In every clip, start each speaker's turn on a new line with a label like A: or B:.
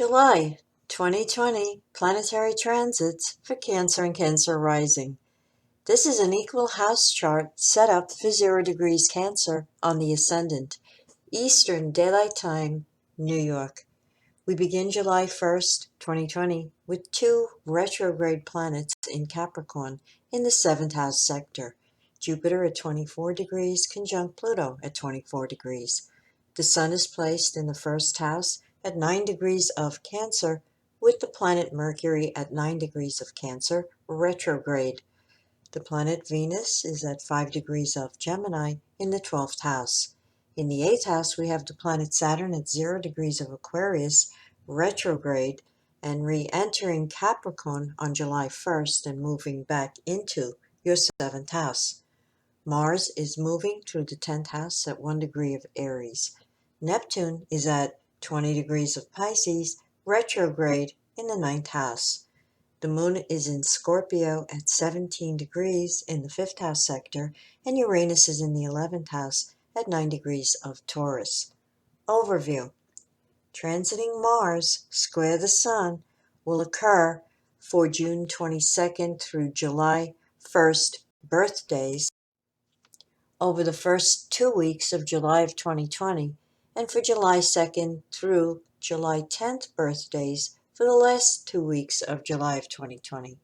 A: July 2020 Planetary Transits for Cancer and Cancer Rising. This is an equal house chart set up for 0 degrees Cancer on the ascendant, Eastern Daylight Time, New York. We begin July 1st, 2020 with 2 retrograde planets in Capricorn in the 7th house sector. Jupiter at 24 degrees conjunct Pluto at 24 degrees. The Sun is placed in the 1st house at 9 degrees of Cancer with the planet Mercury at 9 degrees of Cancer retrograde. The planet Venus is at 5 degrees of Gemini in the 12th house. In the 8th house, we have the planet Saturn at 0 degrees of Aquarius retrograde and re-entering Capricorn on July 1st and moving back into your 7th house. Mars is moving through the 10th house at 1 degree of Aries. Neptune is at 20 degrees of Pisces retrograde in the 9th house. The moon is in Scorpio at 17 degrees in the 5th house sector, and Uranus is in the 11th house at 9 degrees of Taurus. Overview. Transiting Mars square the Sun will occur for June 22nd through July 1st birthdays over the first 2 weeks of July of 2020, and for July 2nd through July 10th birthdays for the last 2 weeks of July of 2020.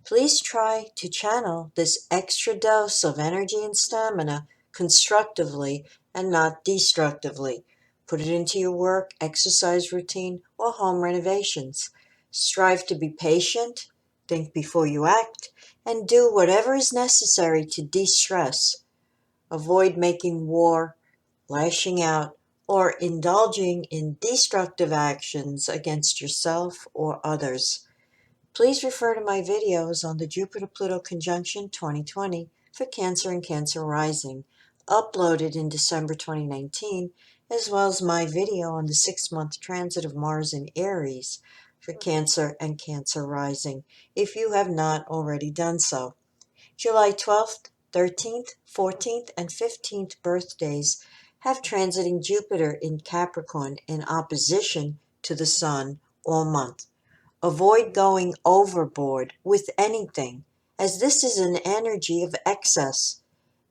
A: Please try to channel this extra dose of energy and stamina constructively and not destructively. Put it into your work, exercise routine, or home renovations. Strive to be patient, think before you act, and do whatever is necessary to de-stress. Avoid making war, lashing out, or indulging in destructive actions against yourself or others. Please refer to my videos on the Jupiter-Pluto conjunction 2020 for Cancer and Cancer Rising, uploaded in December 2019, as well as my video on the 6-month transit of Mars in Aries for Cancer and Cancer Rising, if you have not already done so. July 12th, 13th, 14th, and 15th birthdays have transiting Jupiter in Capricorn in opposition to the Sun all month. Avoid going overboard with anything, as this is an energy of excess.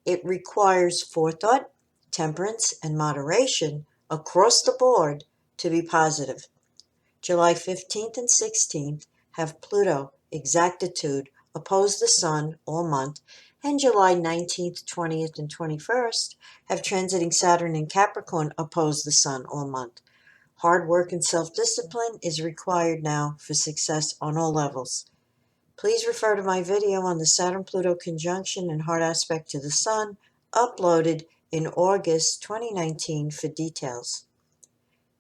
A: It requires forethought, temperance, and moderation across the board to be positive. July 15th and 16th have Pluto exactitude oppose the Sun all month, and July 19th, 20th, and 21st have transiting Saturn in Capricorn oppose the Sun all month. Hard work and self-discipline is required now for success on all levels. Please refer to my video on the Saturn-Pluto conjunction and hard aspect to the Sun, uploaded in August 2019 for details.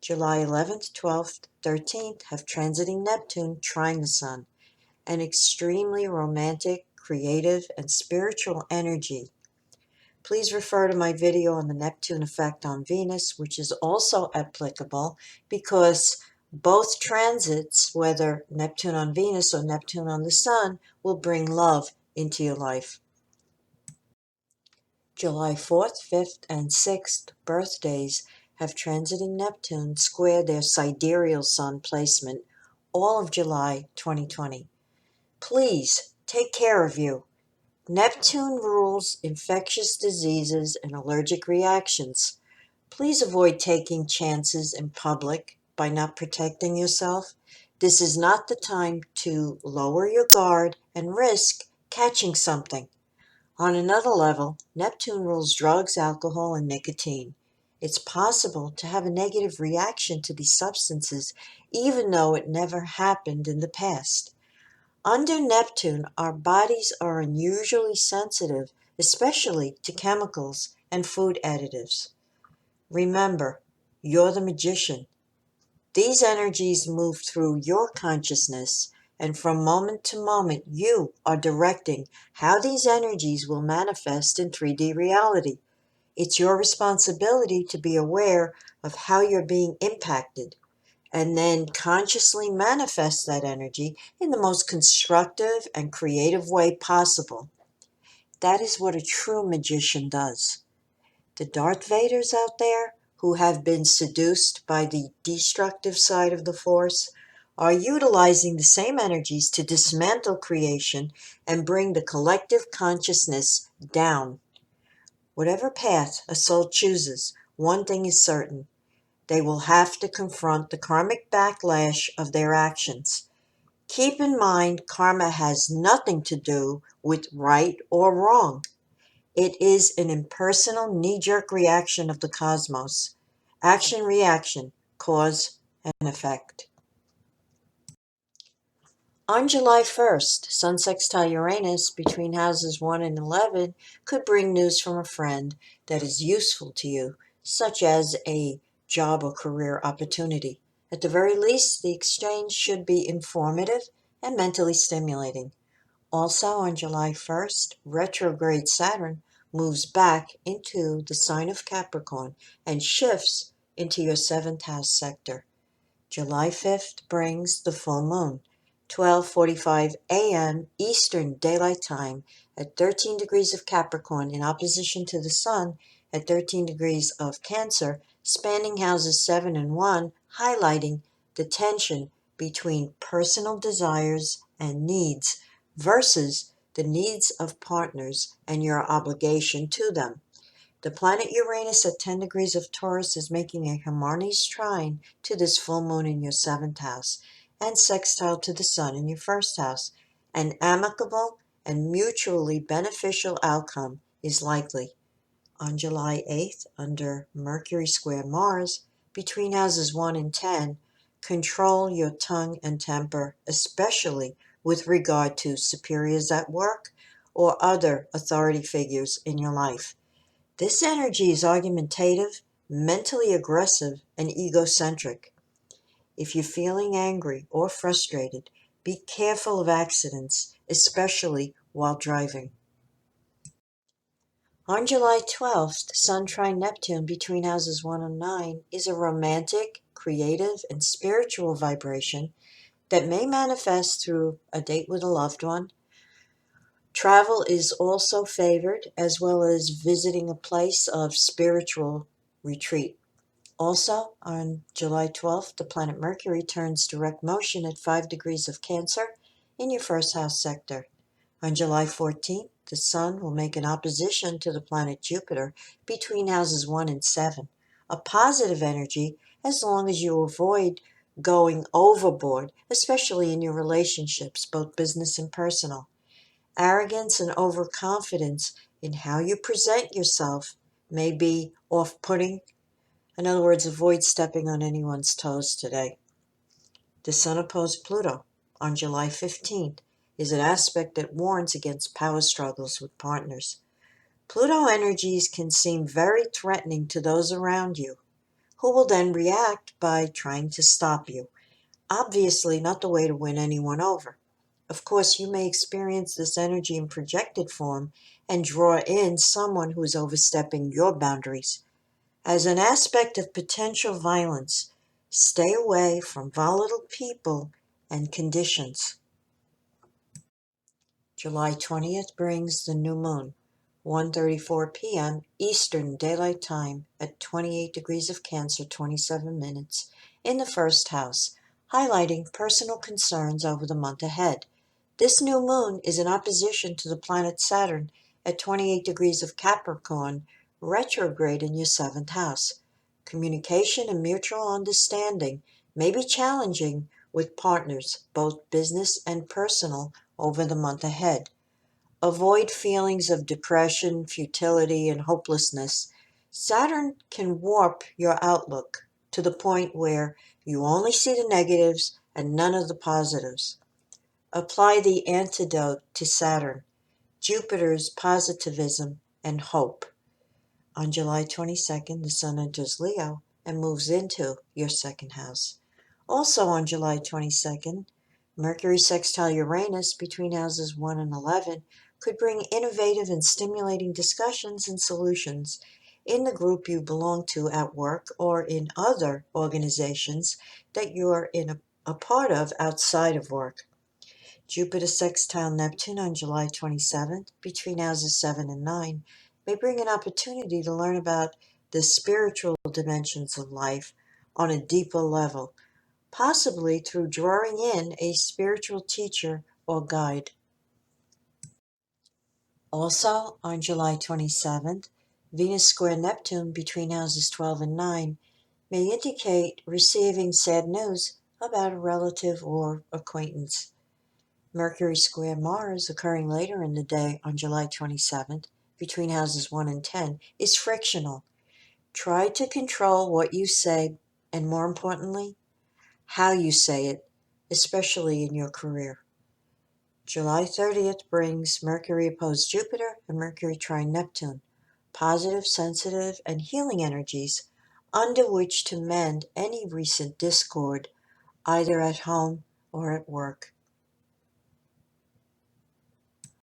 A: July 11th, 12th, 13th have transiting Neptune trine the Sun, an extremely romantic, creative, and spiritual energy. Please refer to my video on the Neptune effect on Venus, which is also applicable because both transits, whether Neptune on Venus or Neptune on the Sun, will bring love into your life. July 4th, 5th, and 6th birthdays have transiting Neptune square their sidereal Sun placement all of July 2020. Please take care of you. Neptune rules infectious diseases and allergic reactions. Please avoid taking chances in public by not protecting yourself. This is not the time to lower your guard and risk catching something. On another level, Neptune rules drugs, alcohol, and nicotine. It's possible to have a negative reaction to these substances even though it never happened in the past. Under Neptune, our bodies are unusually sensitive, especially to chemicals and food additives. Remember, you're the magician. These energies move through your consciousness, and from moment to moment, you are directing how these energies will manifest in 3D reality. It's your responsibility to be aware of how you're being impacted, and then consciously manifest that energy in the most constructive and creative way possible. That is what a true magician does. The Darth Vaders out there who have been seduced by the destructive side of the Force are utilizing the same energies to dismantle creation and bring the collective consciousness down. Whatever path a soul chooses, one thing is certain: they will have to confront the karmic backlash of their actions. Keep in mind, karma has nothing to do with right or wrong. It is an impersonal knee-jerk reaction of the cosmos. Action-reaction, cause and effect. On July 1st, Sun sextile Uranus between houses 1 and 11 could bring news from a friend that is useful to you, such as a job or career opportunity. At the very least, the exchange should be informative and mentally stimulating. Also on July 1st, retrograde Saturn moves back into the sign of Capricorn and shifts into your 7th house sector. July 5th brings the full moon, 12:45 a.m. Eastern Daylight Time at 13 degrees of Capricorn in opposition to the Sun at 13 degrees of Cancer, spanning houses 7 and 1, highlighting the tension between personal desires and needs versus the needs of partners and your obligation to them. The planet Uranus at 10 degrees of Taurus is making a harmonious trine to this full moon in your 7th house and sextile to the Sun in your 1st house. An amicable and mutually beneficial outcome is likely. On July 8th, under Mercury square Mars, between houses 1 and 10, control your tongue and temper, especially with regard to superiors at work or other authority figures in your life. This energy is argumentative, mentally aggressive, and egocentric. If you're feeling angry or frustrated, be careful of accidents, especially while driving. On July 12th, Sun trine Neptune between houses 1 and 9 is a romantic, creative, and spiritual vibration that may manifest through a date with a loved one. Travel is also favored, as well as visiting a place of spiritual retreat. Also, on July 12th, the planet Mercury turns direct motion at 5 degrees of Cancer in your 1st house sector. On July 14th, the Sun will make an opposition to the planet Jupiter between houses 1 and 7, a positive energy as long as you avoid going overboard, especially in your relationships, both business and personal. Arrogance and overconfidence in how you present yourself may be off-putting. In other words, avoid stepping on anyone's toes today. The Sun opposed Pluto on July 15th is an aspect that warns against power struggles with partners. Pluto energies can seem very threatening to those around you, who will then react by trying to stop you. Obviously, not the way to win anyone over. Of course, you may experience this energy in projected form and draw in someone who is overstepping your boundaries. As an aspect of potential violence, stay away from volatile people and conditions. July 20th brings the new moon, 1:34 p.m. Eastern Daylight Time at 28 degrees of Cancer, 27 minutes, in the 1st house, highlighting personal concerns over the month ahead. This new moon is in opposition to the planet Saturn at 28 degrees of Capricorn, retrograde in your 7th house. Communication and mutual understanding may be challenging with partners, both business and personal, over the month ahead. Avoid feelings of depression, futility, and hopelessness. Saturn can warp your outlook to the point where you only see the negatives and none of the positives. Apply the antidote to Saturn, Jupiter's positivism and hope. On July 22nd, the Sun enters Leo and moves into your 2nd house. Also on July 22nd, Mercury sextile Uranus between houses 1 and 11 could bring innovative and stimulating discussions and solutions in the group you belong to at work or in other organizations that you are a part of outside of work. Jupiter sextile Neptune on July 27th between houses 7 and 9 may bring an opportunity to learn about the spiritual dimensions of life on a deeper level, possibly through drawing in a spiritual teacher or guide. Also, on July 27th, Venus square Neptune between houses 12 and 9 may indicate receiving sad news about a relative or acquaintance. Mercury square Mars, occurring later in the day on July 27th, between houses 1 and 10, is frictional. Try to control what you say and, more importantly, how you say it, especially in your career. July 30th brings Mercury opposed Jupiter and Mercury trine Neptune, positive, sensitive, and healing energies under which to mend any recent discord, either at home or at work.